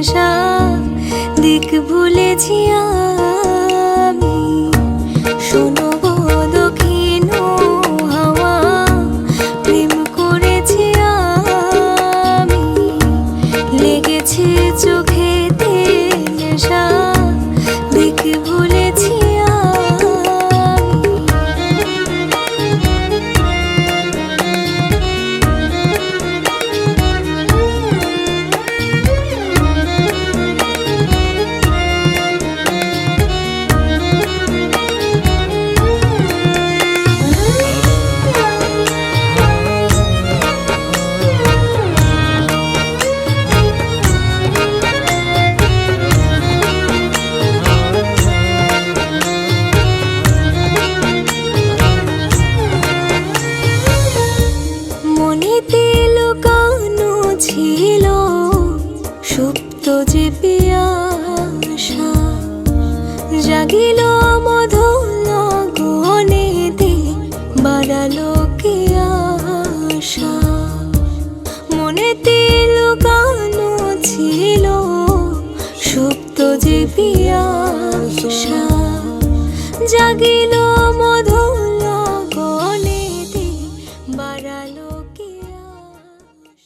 নেশা দিক ভুলেছি আমি। শোনো গো দক্ষিণ হাওয়া, প্রেম করেছি আমি। লেগেছে চোখেতে নেশা দিক ভুলেছি ছিল সুপ্ত যে পিয়াসা, জাগিল মধুর গগনেতে বাড়ালো কে আশা। মনেতে লুকানো ছিল সুপ্ত যে পিয়াসা, জাগিল